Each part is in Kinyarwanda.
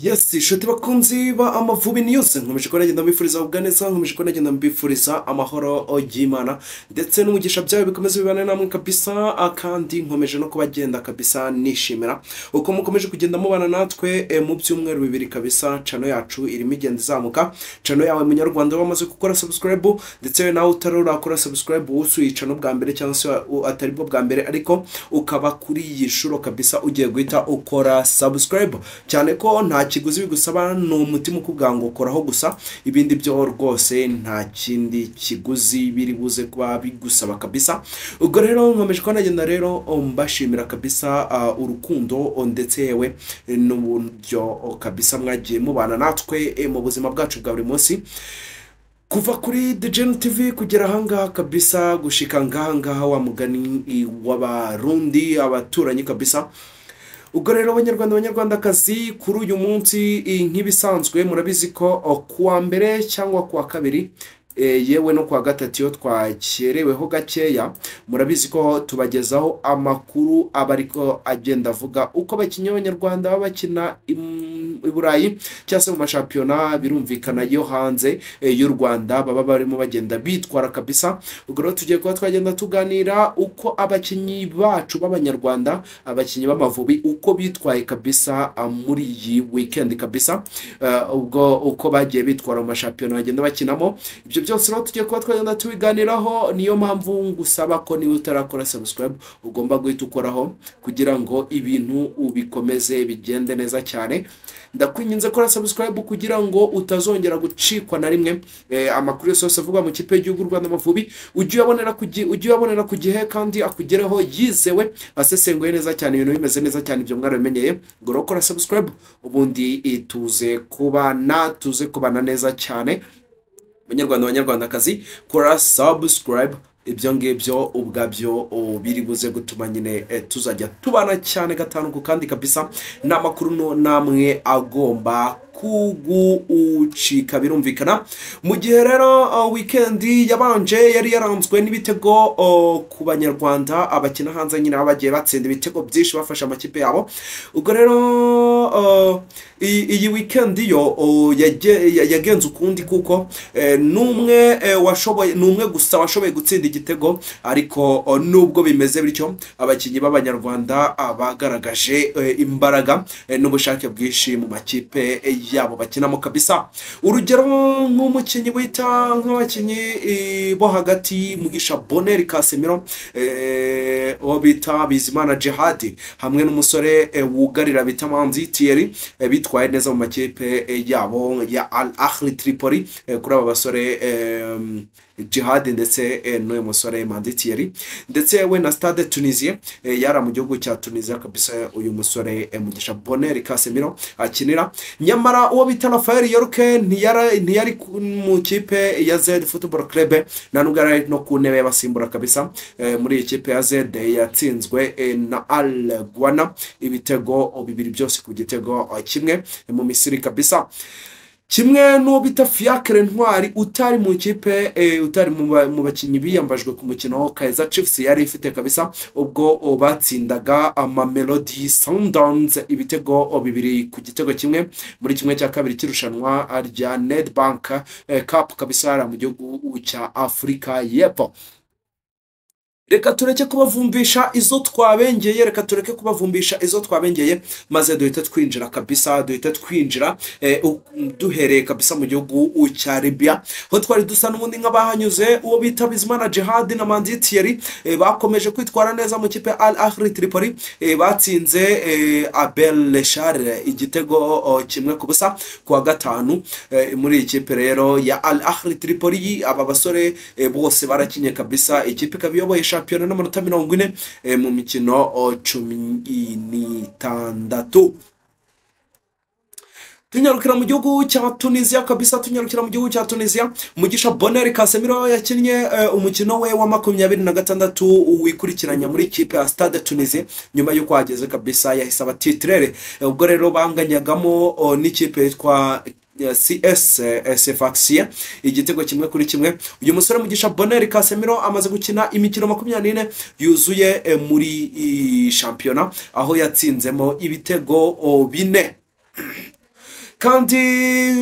Yes, inshuti bakunzi ba Amavubi News nkomeje ko nagenda mbifuriza ubwaneza nkomeje ko nagenda mbifuriza amahoro y'Imana ndetse n'umugisha byawe bikomeze bibane namwe kabisa akandi nkomeje no kubagenda kabisa nishimira uko mukomeje kugenda mubana natwe mu byumweru bibiri kabisa channel yacu irimo igenda izamuka channel yawe munyarwanda wamaze gukora subscribe ndetse nawe utarakora subscribe usuye channel bwa mbere cyangwa se atari bwo bwa mbere ariko ukaba kuri iyi shuro kabisa ugiye guhita ukora subscribe cyane ko nta kiguzi bigusaba no umutima ukugango koraho gusa ibindi byo rwose nta kindi kiguzi biri buze kuba bigusaba kabisa ubwo rero nkomeje ko nagenda rero mbashimira kabisa urukundo ndetse yewe n'uburyo kabisa mwagiye mubana natwe mu buzima bwacu bwa buri munsi kuva kuri DJN TV kugera hanga kabisa gushika ngaha wa mugani w'abarundi abaturanyi kabisa ubwo rero abanyarwandakazi kuri uyu munsi nk'ibisanzwe murabizi ko kuwa mbere cyangwa kuwa kabiri yewe no kuwa gatatu yo twakereweho gakeya murabizi ko tubagezaho amakuru abariko agenda avuga uko abakinnyi b'abanyarwanda babakina i Burayi cyangwa se mu mashampiyona birumvikana yo hanze y'u Rwanda baba barimo bagenda bitwara kabisa ubwo rero tugiye kuba twagenda tuganira uko abakinnyi bacu b'abanyarwanda abakinnyi b'Amavubi uko bitwaye kabisa muri iyi weekend kabisa ubwo uko bagiye bitwara mu mashampiyona bagenda bakinamo ibyo byose rero tugiye kuba twagenda tubiganiraho niyo mpamvu ngusaba ko niba utarakora subscribe ugomba guhita ukoraho kugira ngo ibintu ubikomeze bigende neza cyane ndakwinginze kora subscribe kugira ngo utazongera gucikwa na rimwe amakuru yose avugwa mu kipe y'igihugu Rwanda Amavubi ujye uyabonera ku gihe kandi akugereho yizewe asesenguye neza cyane ibintu bimeze neza cyane ibyo mwarabimenyeye ngo kora subscribe ubundi tuze kubana neza cyane abanyarwandakazi kora subscribe ibyo ngibyo ubwabyo biri buze gutuma nyine tuzajya tubana cyane gatanu ku kandi kabisa n'amakuru namwe agomba kugucika birumvikana mu gihe rero weekend yabanje yari yaranzwe n'ibitego ku banyarwanda abakina hanze nyine bagiye batsinda ibitego byinshi bafasha amakipe yabo ubwo rero iyi weekend yo yagenze ukundi kuko numwe gusa washoboye gutsinda igitego ariko nubwo bimeze bityo abakinnyi b'abanyarwanda bagaragaje imbaraga n'ubushake bwinshi mu makipe yabo bakinamo kabisa urugero nk'umukinnyi wita nk'abakinnyi bo hagati Mugisha Bonheur Casemiro bita Bizimana Djihad hamwe n'umusore wugarira bita Manzi Thierry bitwaye neza mu makipe yabo ya Al Ahly Tripoli kuri aba basore Djihad ndetse n'uyu musore Manzi Thierry ndetse we na Stade Tunisia yara mu gihugu cya Tunisia kabisa uyu musore Mugisha Bonheur Casemiro akinira nyamara uwo bita Rafael Yorke ntiyari mu kipe ya Z Football Club nubwo ari no ku ntebe y'abasimbura kabisa muri ikipe ya Z yatsinzwe na Al Ghwana ibitego bibiri byose ku gitego kimwe mu Misiri kabisa kimwe no bita Fiacre Ntwari utari mu kipe utari mu bakinnyi biyambajwe ku mukino Kaizer Chiefs yari ifite kabisa ubwo batsindaga Mamelodi Sundowns ibitego bibiri ku gitego kimwe muri kimwe cya kabiri kirushanwa rya Nedbank Cup kabisa mu gihugu cya Afrika y'Epfo reka tureke kubavumbisha izo twabengeye maze duhita twinjira kabisa duhereye kabisa mu gihugu cya Libya ho twari dusa n'ubundi nk'abahanyuze uwo bita Bizimana Djihad na Manzi Thierry bakomeje kwitwara neza mu kipe Al Ahly Tripoli batsinze Abel Leshar igitego kimwe ku busa kuwa gatanu muri ikipe rero ya Al Ahly Tripoli aba basore bose barakinye kabisa ikipe kabiyoboye shampiyona n'amanota 40 mu mikino 16 tunyarukira mu gihugu cya Tunisia kabisa Mugisha Bonheur Casemiro yakinnye umukino we wa 26 wikurikiranya muri kipe ya Stade Tunisia nyuma yo kwageze kabisa yahise abatitrere ubwo rero banganyagamo n'ikipe yitwa CS Sfaxia igitego kimwe kuri kimwe uyu musore Mugisha Bonheur Casemiro amaze gukina imikino 24 yuzuye muri shampiyona aho yatsinzemo ibitego 4 kandi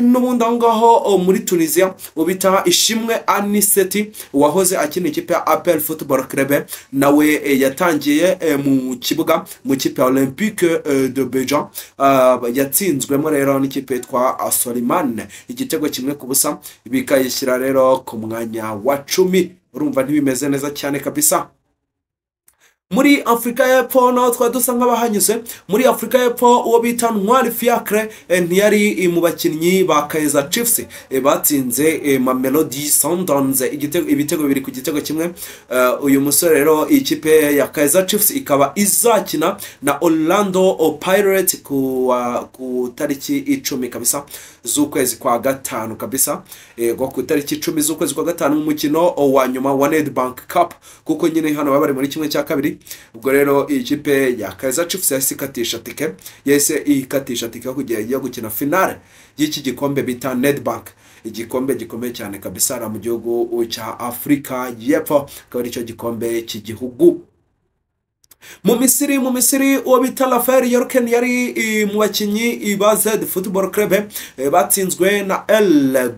n'ubundi aho ngaho muri Tunisia ubita Ishimwe Aniseti wahoze akina ikipe ya APR Football Club nawe yatangiye mu kibuga mu kipe ya Olympique de Beja yatsinzwemo rero n'ikipe yitwa Soliman igitego kimwe ku busa bikayishyira rero ku mwanya wa 10. Urumva ntibimeze neza cyane kabisa. Muri Afrika y'Epfo naho twadusa nk'abahanyuze. Muri Afrika y'Epfo uwo bita Ntwari Fiacre ntiyari mu bakinnyi ba Kaizer Chiefs batsinze Mamelodi Sundowns ibitego bibiri ku gitego kimwe. Uyu musore rero ikipe ya Kaizer Chiefs ikaba izakina na Orlando Pirates ku tariki 10 kabisa z'ukwezi kwa gatanu kabisa, ku tariki 10 z'ukwezi kwa gatanu mu mukino wa nyuma wa Nedbank Cup, kuko nyine hano bari muri kimwe cya kabiri. Ubwo rero ikipe ya Kaizer Chiefs yasikatisha tike kujya gukina finale y'iki gikombe bita Nedbank, igikombe gikomeye cyane kabisa mu gihugu cya Afrika y'Epfo, akaba aricyo gikombe cy'igihugu. Mu Misiri uwo bita Rafael Yorken yari mu bakinnyi ba Z Football Club batsinzwe na El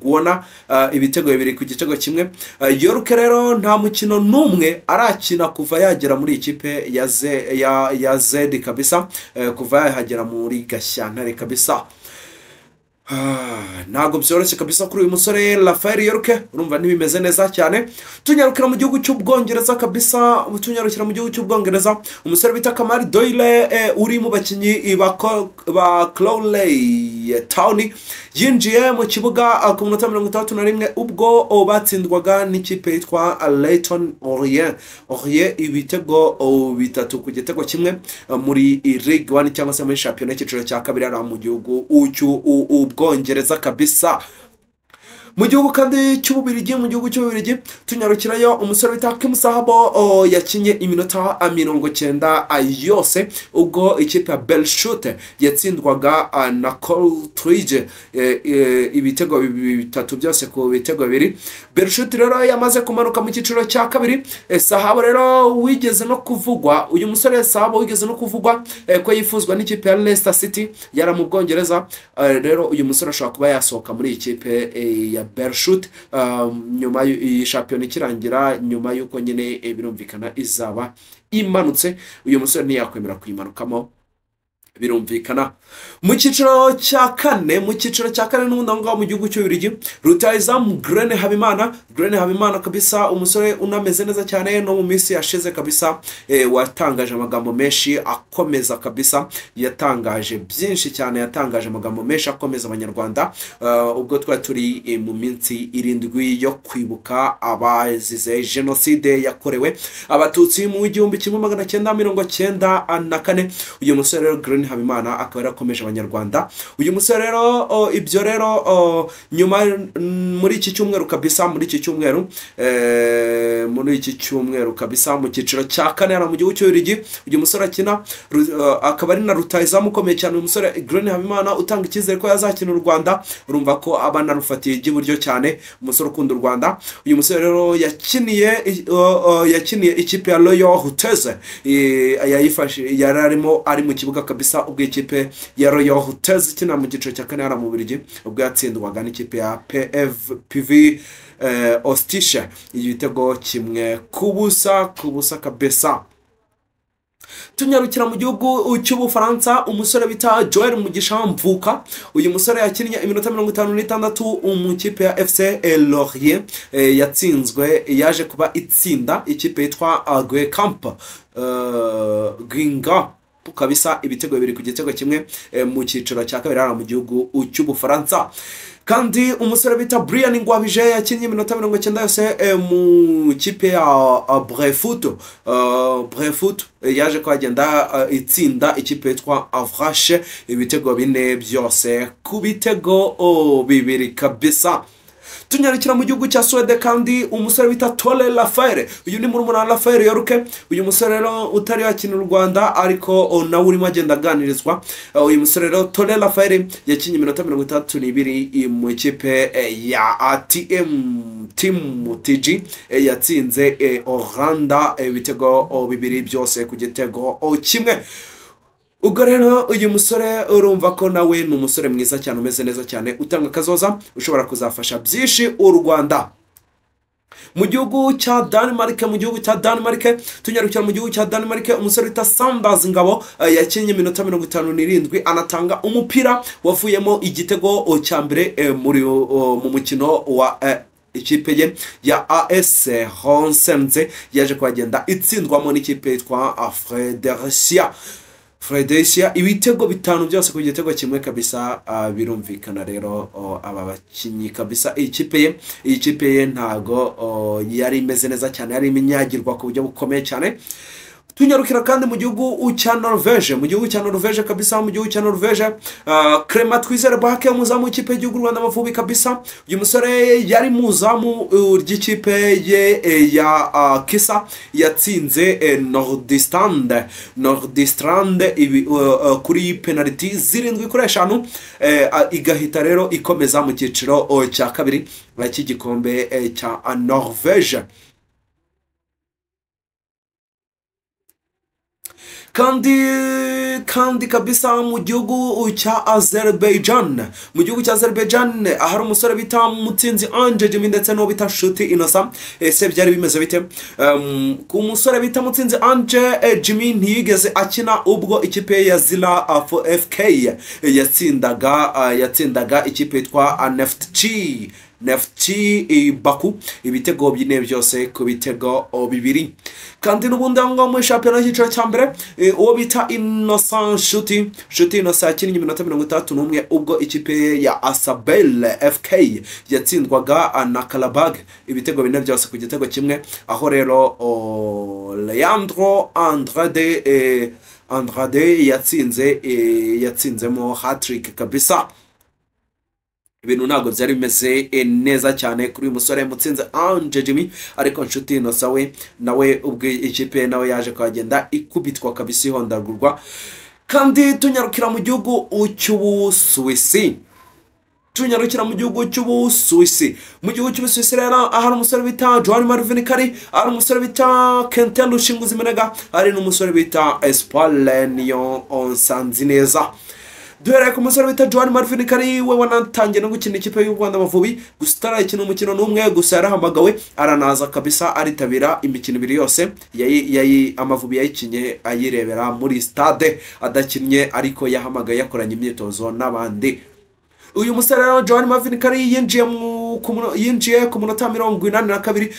Guona ibitego bibiri ku gitego kimwe. Yorken rero nta mukino numwe arakina kuva yagera muri ikipe ya Z kabisa, kuva yahagera muri Gashyantare kabisa. Ntago byoroshye kabisa kuri uyu musore Rafael Yorke, urumva ntibimeze neza cyane. Tunyarukira mu gihugu cy'Ubwongereza kabisa, umusore bita Kamari Doyle uri mu bakinnyi ba Crawley Town yinjiye mu kibuga ku minota 61 ubwo batsindwaga n'ikipe yitwa Leyton Orient ibitego bitatu ku gitego kimwe muri League 1 cyangwa se muri championnat cyiciro cya kabiri ari mu gihugu Ubwongereza kabisa. Mu gihugu kandi cy'Ububirigi tunyarukirayo umusore bita Kim Sahabo yakinye iminota 90 yose ubwo ikipe ya Belchute yatsindwaga na Courtridge ibitego bitatu byose ku bitego bibiri. Belchute rero yamaze kumanuka mu cyiciro cya kabiri. Sahabo rero wigeze no kuvugwa, uyu musore Sahabo wigeze no kuvugwa ko yifuzwa n'ikipe ya Leicester City yara mu Bwongereza. Rero uyu musore ashobora kuba yasohoka muri ikipe ya Belchute nyuma iyi champion ikirangira, nyuma yuko nyine birumvikana izaba imanutse. Uyu musore ntiyakwemera kuyimanukamo birumvikana. Mu cyiciro cya kane n'ubundi ngaho mu gihugu cy'Ububirigi rutayizamu Grene Habimana kabisa, umusore unameze neza cyane no mu minsi yashize kabisa, watangaje amagambo menshi akomeza kabisa, yatangaje byinshi cyane, yatangaje amagambo menshi akomeza abanyarwanda ubwo twari turi mu minsi 7 yo kwibuka abazize genocide yakorewe abatutsi mu 1994. Uyu musore rero Grene Habimana akaba yarakomeje abanyarwanda. Uyu musore rero ibyo rero nyuma muri iki cyumweru kabisa, muri iki cyumweru kabisa mu cyiciro cya kane ara mu gihugu cy'Ububirigi uyu musore akina akaba ari na rutayizamu ukomeye cyane. Uyu musore Grene Habimana utanga icyizere ko yazakina u Rwanda, urumva ko abana rufatiye igiburyo cyane, umusore ukunda u Rwanda. Uyu musore rero yakiniye ikipe ya Royal Hotels, yararimo ari mu kibuga kabisa ubwo ikipe ya Royal Hotels ikina mu gice cya kane ara mu Bubiligi ubwo yatsindwaga n'ikipe ya PV Ostisha igitego kimwe ku busa kabisa. Tunyarukira mu gihugu cy'Ubufaransa umusore bita Joel Mugisha Mvuka. Uyu musore yakinnye iminota 56 mu kipe ya FC Lorient, yatsinzwe yaje kuba itsinda ikipe yitwa Guingamp kabisa ibitego bibiri ku gitego kimwe mu cyiciro cya kabiri ara mu gihugu cy'Ubufaransa. Kandi umusore bita Brian Ngwabije yakinnye iminota 90 yose mu kipe ya Brefut yaje kwagenda itsinda ikipe yitwa Avrache ibitego 4 byose ku bitego bibiri kabisa. Tunyarukira mu gihugu cya Swede kandi umusore bita Tole Rafael, uyu ni murumuna Rafael Yorke. Uyu musore rero utari yakina u Rwanda ariko nawe urimo agenda aganirizwa. Uyu musore rero Tole Rafael yakinnye iminota 32 mu ikipe ya Team TG yatsinze Orlando ibitego bibiri byose ku gitego kimwe. ubwo rero uyu musore urumva ko nawe ni umusore mwiza cyane umeze neza cyane utanga akazoza ushobora kuzafasha byinshi u Rwanda. Mu gihugu cya Denmark tunyarukira mu gihugu cya Denmark umusore bita Sanders Ngabo yakinnye iminota 57 anatanga umupira wavuyemo igitego cya mbere mu mukino wa ikipe ye ya AS Honsenze yaje kwagenda itsindwamo n'ikipe yitwa Fredericia ibitego bitanu byose ku gitego kimwe kabisa. Birumvikana rero aba bakinyi kabisa iyi kipe ye ntago yari imeze neza cyane, yari iminyagirwa ku buryo bukomeye cyane. Tunyarukira kandi mu gihugu cya Norvege kabisa, mu gihugu cya Norvege Clement Twizerback umuzamu w'ikipe y'igihugu Rwanda Amavubi kabisa. Uyu musore yari muzamu ry'ikipe ye ya Kisa yatsinze Nordstrand kuri penalty 7-5 igahita rero ikomeza mu cyiciro cya kabiri cy'igikombe cya Norvege. kandi kabisa mu gihugu cya Azerbaijan ahari umusore bita Mutsinzi Ange Jimmy ndetse no bita Nshuti Innocent. Ese byari bimeze bite ku musore bita Mutsinzi Ange Jimmy? Ntiyigeze akina ubwo ikipe ya Zila FK yatsindaga ikipe yitwa Neftchi Baku ibitego bine byose ku bitego 2. kandi n'ubundi ngo mu shampiyona y'iciciro cya mbere uwo bita Innocent Nshuti Innocent yakinnye iminota 31 ubwo ikipe ya Asabel FK yatsindwaga na Karabag ibitego bine byose ku gitego kimwe, aho rero Leandro Andrade yatsinzemo hat-trick kabisa. Ibintu ntabwo byari bimeze neza cyane kuri uyu musore Mutsinzi Ange Jimmy, ariko Nshuti Innocent nawe ubwo ikipe nawe yaje kwagenda ikubitwa kabisa ihondagurwa. kandi tunyarukira mu gihugu cy'Ubusuwisi mu gihugu cy'Ubusuwisi rero ahari umusore bita Joan Marvin Kari, ahari umusore bita Quentin Rushinguziminega, hari n'umusore bita Espoir Niyo Onsanzineza. Duhereye ku musore bita Joan Marvin Kari we wanatangiye no gukina ikipe y'u Rwanda Amavubi, gusa tarakina umukino n'umwe gusa yarahamagawe aranaza kabisa aritabira imikino 2 yose Amavubi yayikinye ayirebera muri stade adakinnye, ariko yahamagaye yakoranye imyitozo n'abandi. Uyu musore rero Joan Marvin Kari yinjiye ku munota 82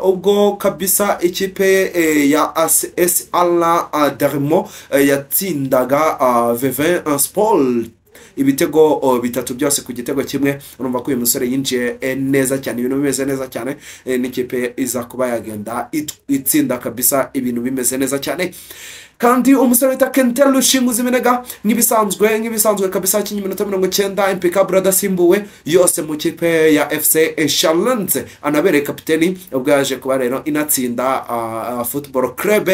ubwo kabisa ikipe ya AS Dermo yatsindaga Vevey Sport ibitego 3 byose ku gitego kimwe. Urumva ko uyu musore yinjiye neza cyane, ibintu bimeze neza cyane, n'ikipe iza kuba yagenda itsinda kabisa, ibintu bimeze neza cyane. kandi umusore bita Quentin Rushinguziminega nk'ibisanzwe kabisa kinyi minota 90 impeccable adasimbuwe yose mu kipe ya FC Charlens, anabereye kapiteni ubwo yaje kuba rero inatsinda Football Club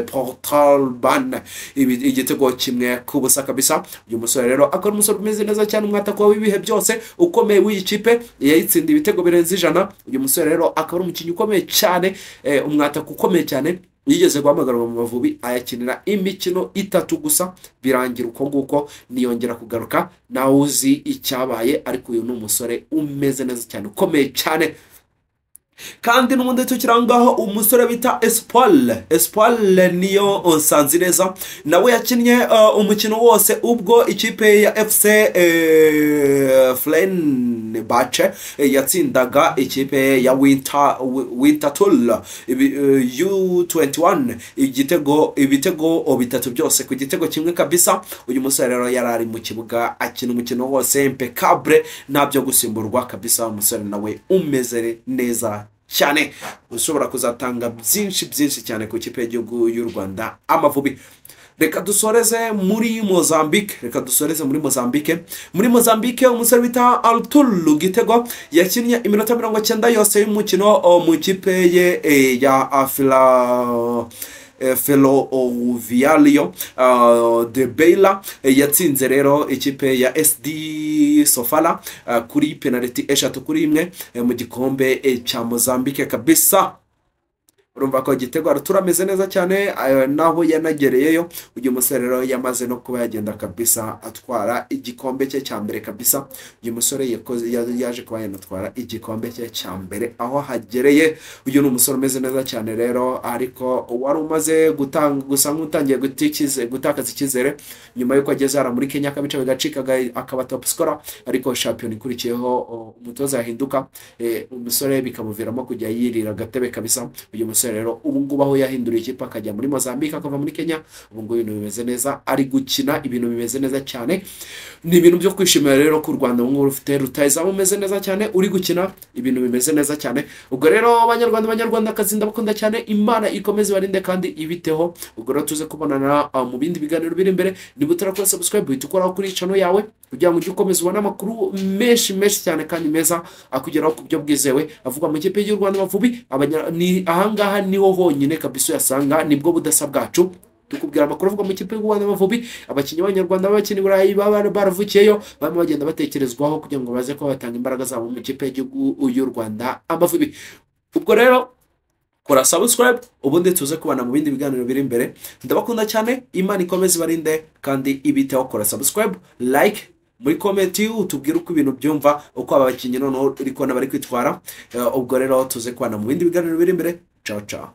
Portalban igitego kimwe ku busa kabisa. Uyu musore rero akora umusore umeze neza cyane, umwataka w'ibihe byose ukomeye w'iyi kipe yayitsinda ibitego birenze 100. Uyu musore rero akaba umukinnyi ukomeye cyane, umwataka ukomeye cyane, yigeze guhamagarwa mu Mavubi ayakinira imikino 3 gusa birangira uko nguko niyongera kugaruka. nawe uzi icyabaye, ariko uyu ni umusore umeze neza cyane ukomeye cyane. kandi n'umundi tukirangaho umusore bita Espoir Niyo Onsanzineza, nawe yakinnye umukino wose ubwo ikipe ya FC Fenerbahce yatsindaga ikipe ya Winterthur U21 ibitego 3 byose ku gitego kimwe kabisa. Uyu musore rero yarari mu kibuga akina umukino wose impeccable, ntabyo gusimburwa kabisa. Umusore nawe umeze neza cyane, ushobora kuzatanga byinshi cyane ku kipe y'igihugu y'u Rwanda Amavubi. Reka dusoreze muri Mozambique umusore bita Arturo Gitego yakinnye iminota 90 yose y'umukino mu kipe ye ya Ferroviario de Beira yatsinze rero ikipe ya SD Sofala kuri penalty 3-1 mu gikombe cya Mozambique kabisa. urumva ko igitego turameze neza cyane naho yanagereyeyo. Uyu musore rero yamaze no kuba yagenda kabisa atwara igikombe cye cya mbere kabisa. Uyu musore yaje kuba yanatwara igikombe cye cya mbere aho hagereye. Uyu ni umusore umeze neza cyane rero, ariko wari umaze gusa nk'utangiye gutakaza icyizere nyuma y'uko ageze hara muri Kenya akabica bigacika akaba top scorer, ariko shampiyona ikurikiyeho umutoza yahinduka, umusore bikamuviramo kujya yirira agatebe kabisa. Uyu musore rero ubu ngubu aho yahinduriye ikipe akajya muri Mozambique akava muri Kenya, ubu ngubu ibintu bimeze neza, ari gukina ibintu bimeze neza cyane. Ni ibintu byo kwishimira rero ku Rwanda ubu ngubu rufite rutahizamu umeze neza cyane, uri gukina ibintu bimeze neza cyane. Ubwo rero abanyarwandakazi ndabakunda cyane, Imana ikomeze barinde kandi ibiteho. Ubwo rero tuze kubonana mu bindi biganiro biri imbere. Niba utarakora subscribe uhita ukoraho kuri channel yawe kugira ngo ujye ukomeza ubone amakuru menshi cyane kandi meza akugeraho ku byo bwizewe avuga mu ikipe y'u Rwanda Amavubi. Ni ahangaha niho honyine kabisa yasanga nibwo budasa bwacu, tukubwira amakuru avuga mu ikipe y'u Rwanda Amavubi. Abakinnyi b'Abanyarwanda b'abakinnyi Burayi baravukiyeyo barimo bagenda batekerezwaho kugira ngo baze ko batanga imbaraga zabo mu ikipe y'u Rwanda Amavubi. Ubwo rero kora subscribe ubundi tuze kubana mu bindi biganiro biri imbere. Ndabakunda cyane, Imana ikomeze barinde kandi ibiteho. Kora subscribe, like, muri comment utubwire uko ibintu byumva, uko abakinnyi noneho uri kubona bari kwitwara. Ubwo rero tuze kubana mu bindi biganiro biri imbere. Ciao ciao.